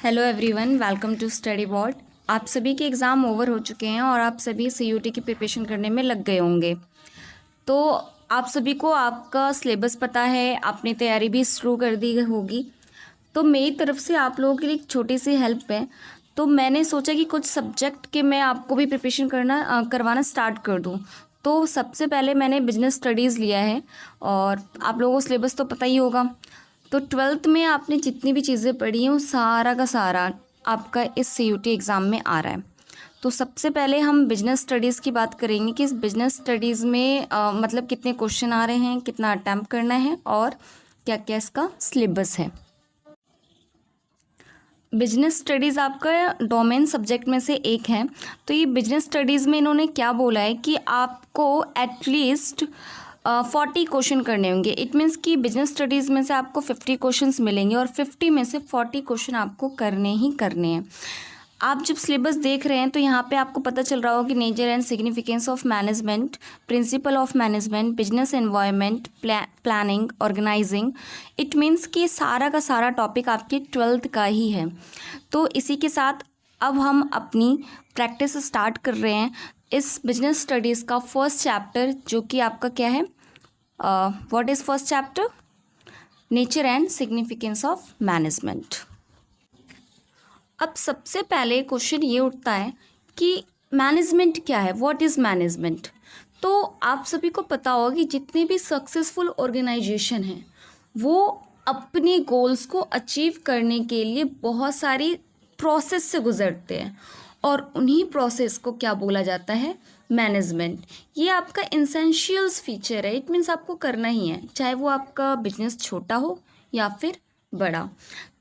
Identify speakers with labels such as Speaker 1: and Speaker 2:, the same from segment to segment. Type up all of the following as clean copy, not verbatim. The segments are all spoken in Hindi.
Speaker 1: Hello everyone, welcome to Study Vault. आप सभी के एग्ज़ाम ओवर हो चुके हैं और आप सभी सीयूटी की प्रिपरेशन करने में लग गए होंगे। तो आप सभी को आपका सिलेबस पता है, आपने तैयारी भी शुरू कर दी होगी। तो मेरी तरफ से आप लोगों के लिए एक छोटी सी हेल्प है। तो मैंने सोचा कि कुछ सब्जेक्ट के मैं आपको भी प्रिपरेशन करवाना स्टार्ट कर दूँ। तो सबसे पहले मैंने बिजनेस स्टडीज़ लिया है और आप लोगों को सिलेबस तो पता ही होगा। तो 12th में आपने जितनी भी चीज़ें पढ़ी हैं वो सारा का सारा आपका इस सीयूटी एग्ज़ाम में आ रहा है। तो सबसे पहले हम बिजनेस स्टडीज़ की बात करेंगे कि इस बिजनेस स्टडीज़ में मतलब कितने क्वेश्चन आ रहे हैं, कितना अटैम्प्ट करना है और क्या क्या इसका सिलेबस है। बिजनेस स्टडीज़ आपका डोमेन सब्जेक्ट में से एक है। तो ये बिजनेस स्टडीज़ में इन्होंने क्या बोला है कि आपको एटलीस्ट 40 क्वेश्चन करने होंगे। इट मीन्स कि बिजनेस स्टडीज़ में से आपको 50 क्वेश्चंस मिलेंगे और 50 में से 40 क्वेश्चन आपको करने ही करने हैं। आप जब सिलेबस देख रहे हैं तो यहाँ पे आपको पता चल रहा होगा कि nature and significance of management, principle of management, business environment, planning, organising. It means कि सारा का सारा टॉपिक आपके 12th का ही है। तो इसी के साथ अब हम अपनी प्रैक्टिस स्टार्ट कर रहे हैं इस बिजनेस स्टडीज़ का फर्स्ट चैप्टर, जो कि आपका क्या है, what is first chapter? Nature and significance of management. अब सबसे पहले क्वेश्चन ये उठता है कि मैनेजमेंट क्या है, व्हाट इज़ मैनेजमेंट। तो आप सभी को पता होगा कि जितने भी सक्सेसफुल ऑर्गेनाइजेशन हैं वो अपने गोल्स को अचीव करने के लिए बहुत सारी प्रोसेस से गुजरते हैं और उन्हीं प्रोसेस को क्या बोला जाता है, मैनेजमेंट। ये आपका एसेंशियल्स फीचर है। इट मीन्स आपको करना ही है, चाहे वो आपका बिजनेस छोटा हो या फिर बड़ा।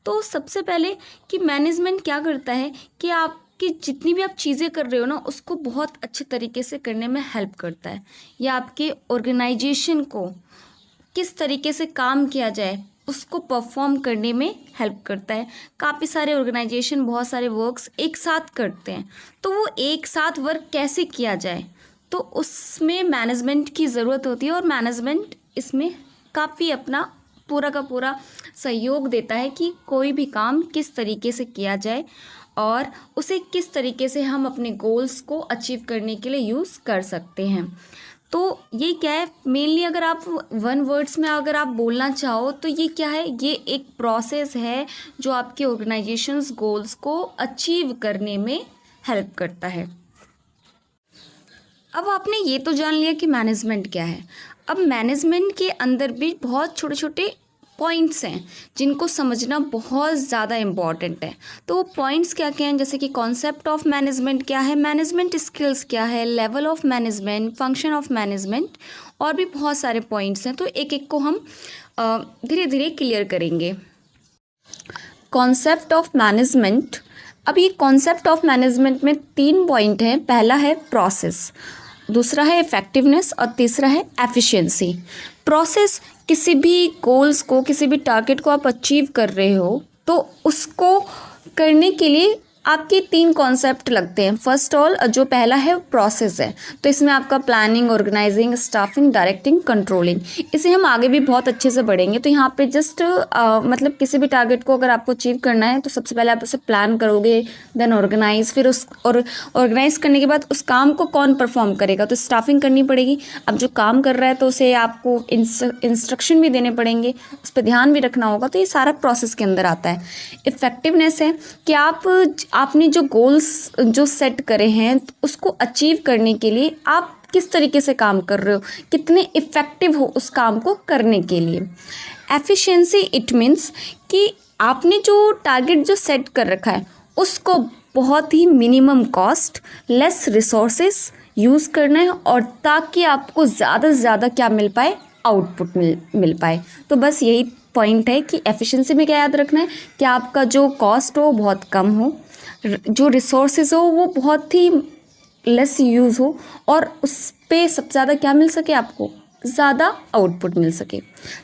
Speaker 1: तो सबसे पहले कि मैनेजमेंट क्या करता है कि आपकी जितनी भी आप चीज़ें कर रहे हो ना उसको बहुत अच्छे तरीके से करने में हेल्प करता है। या आपके ऑर्गेनाइजेशन को किस तरीके से काम किया जाए उसको परफॉर्म करने में हेल्प करता है। काफ़ी सारे ऑर्गेनाइजेशन बहुत सारे वर्क्स एक साथ करते हैं, तो वो एक साथ वर्क कैसे किया जाए तो उसमें मैनेजमेंट की ज़रूरत होती है और मैनेजमेंट इसमें काफ़ी अपना पूरा का पूरा सहयोग देता है कि कोई भी काम किस तरीके से किया जाए और उसे किस तरीके से हम अपने गोल्स को अचीव करने के लिए यूज़ कर सकते हैं। तो ये क्या है, मेनली अगर आप वन वर्ड्स में अगर आप बोलना चाहो तो ये क्या है, ये एक प्रोसेस है जो आपके ऑर्गेनाइजेशंस गोल्स को अचीव करने में हेल्प करता है। अब आपने ये तो जान लिया कि मैनेजमेंट क्या है। अब मैनेजमेंट के अंदर भी बहुत छोटे छोटे पॉइंट्स हैं जिनको समझना बहुत ज़्यादा इम्पॉर्टेंट है। तो वो पॉइंट्स क्या क्या हैं, जैसे कि कॉन्सेप्ट ऑफ मैनेजमेंट क्या है, मैनेजमेंट स्किल्स क्या है, level of management, function of management, और भी बहुत सारे पॉइंट्स हैं। तो एक एक को हम धीरे धीरे क्लियर करेंगे। Concept of management. अब ये कॉन्सेप्ट ऑफ मैनेजमेंट में 3 पॉइंट हैं। पहला है प्रोसेस, दूसरा है इफ़ेक्टिवनेस और तीसरा है एफिशिएंसी। प्रोसेस, किसी भी गोल्स को, किसी भी टारगेट को आप अचीव कर रहे हो तो उसको करने के लिए आपके 3 कॉन्सेप्ट लगते हैं। फर्स्ट ऑल जो पहला है प्रोसेस है, तो इसमें आपका planning, organising, staffing, directing, controlling. इसे हम आगे भी बहुत अच्छे से पढ़ेंगे। तो यहाँ पे जस्ट मतलब किसी भी टारगेट को अगर आपको अचीव करना है तो सबसे पहले आप उसे प्लान करोगे, देन ऑर्गेनाइज, फिर उस और ऑर्गेनाइज करने के बाद उस काम को कौन परफॉर्म करेगा, तो स्टाफिंग करनी पड़ेगी। अब जो काम कर रहा है तो उसे आपको इंस्ट्रक्शन भी देने पड़ेंगे, उस पर ध्यान भी रखना होगा। तो ये सारा प्रोसेस के अंदर आता है। इफ़ेक्टिवनेस है कि आपने जो गोल्स जो सेट करे हैं उसको अचीव करने के लिए आप किस तरीके से काम कर रहे हो, कितने इफ़ेक्टिव हो उस काम को करने के लिए। एफिशिएंसी, इट मीन्स कि आपने जो टारगेट जो सेट कर रखा है उसको बहुत ही minimum cost, less resources use करना है और ताकि आपको ज़्यादा से ज़्यादा क्या मिल पाए, आउटपुट मिल पाए। तो बस यही पॉइंट है कि एफिशिएंसी में क्या याद रखना है कि आपका जो कॉस्ट हो बहुत कम हो, जो रिसोर्सेज हो वो बहुत ही लेस यूज़ हो और उस पे सबसे ज़्यादा क्या मिल सके, आपको ज़्यादा आउटपुट मिल सके।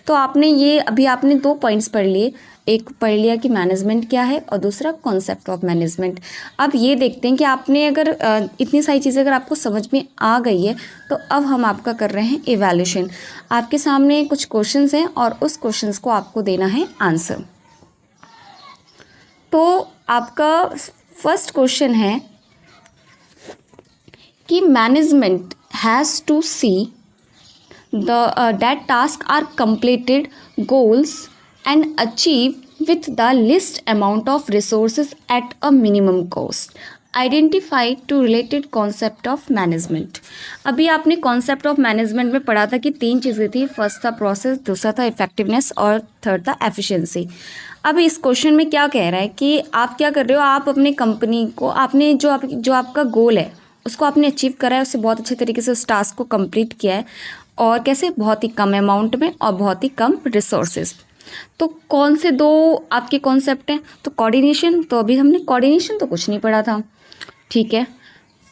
Speaker 1: तो आपने 2 पॉइंट्स पढ़ लिए। एक पढ़ लिया कि मैनेजमेंट क्या है और दूसरा कॉन्सेप्ट ऑफ मैनेजमेंट। अब ये देखते हैं कि आपने अगर इतनी सारी चीज़ें अगर आपको समझ में आ गई है तो अब हम आपका कर रहे हैं इवैल्यूएशन। आपके सामने कुछ क्वेश्चंस हैं और उस क्वेश्चंस को आपको देना है आंसर। तो आपका फर्स्ट क्वेश्चन है कि management has to see that tasks are completed, goals and achieved with the least amount of resources at a minimum cost. Identify two related concept of management. अभी आपने concept of management में पढ़ा था कि 3 चीज़ें थी, फर्स्ट था प्रोसेस, दूसरा था इफेक्टिवनेस और थर्ड था एफिशिएंसी. अब इस क्वेश्चन में क्या कह रहा है कि आप क्या कर रहे हो, आप अपने कंपनी को, आपने जो आपका गोल है उसको आपने अचीव करा है, उससे बहुत अच्छे तरीके से उस टास्क को कंप्लीट किया है, और कैसे, बहुत ही कम अमाउंट में और बहुत ही कम रिसोर्सेज. तो कौन से 2 आपके कॉन्सेप्ट हैं? तो कोऑर्डिनेशन, तो अभी हमने कोऑर्डिनेशन तो कुछ नहीं पढ़ा था, ठीक है.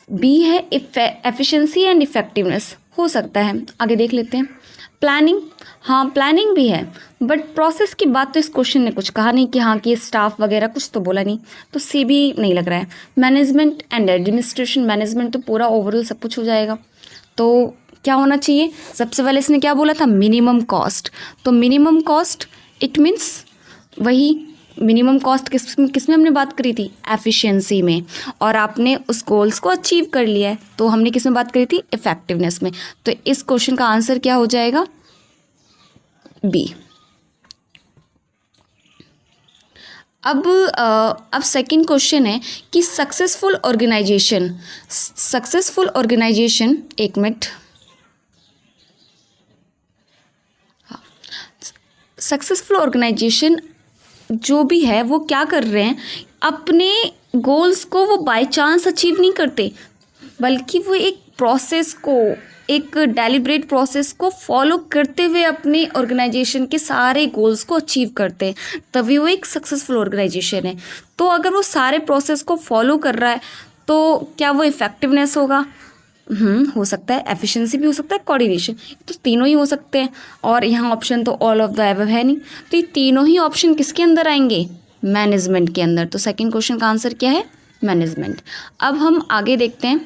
Speaker 1: बी है एफिशिएंसी एंड इफेक्टिवनेस, हो सकता है, आगे देख लेते हैं. प्लानिंग, हाँ प्लानिंग भी है, बट प्रोसेस की बात तो इस क्वेश्चन ने कुछ कहा नहीं कि हाँ कि स्टाफ वगैरह कुछ तो बोला नहीं, तो सी भी नहीं लग रहा है. मैनेजमेंट एंड एडमिनिस्ट्रेशन, मैनेजमेंट तो पूरा ओवरऑल सब कुछ हो जाएगा. तो क्या होना चाहिए? सबसे पहले इसने क्या बोला था? Minimum cost. तो मिनिमम कॉस्ट इट मीन्स वही मिनिमम कॉस्ट किस में हमने बात करी थी? एफिशिएंसी में. और आपने उस गोल्स को अचीव कर लिया है, तो हमने किस में बात करी थी? इफेक्टिवनेस में. तो इस क्वेश्चन का आंसर क्या हो जाएगा? बी. अब सेकंड क्वेश्चन है कि सक्सेसफुल ऑर्गेनाइजेशन, एक मिनट, सक्सेसफुल ऑर्गेनाइजेशन जो भी है वो क्या कर रहे हैं, अपने गोल्स को वो बाय चांस अचीव नहीं करते, बल्कि वो एक प्रोसेस को, एक डेलिब्रेट प्रोसेस को फॉलो करते हुए अपने ऑर्गेनाइजेशन के सारे गोल्स को अचीव करते हैं, तभी वो एक सक्सेसफुल ऑर्गेनाइजेशन है. तो अगर वो सारे प्रोसेस को फॉलो कर रहा है तो क्या वो इफेक्टिवनेस होगा? हो सकता है. एफिशिएंसी भी हो सकता है, कोऑर्डिनेशन, तो तीनों ही हो सकते हैं. और यहाँ ऑप्शन तो ऑल ऑफ द अबव है नहीं, तो ये तीनों ही ऑप्शन किसके अंदर आएंगे? मैनेजमेंट के अंदर. तो सेकंड क्वेश्चन का आंसर क्या है? मैनेजमेंट. अब हम आगे देखते हैं.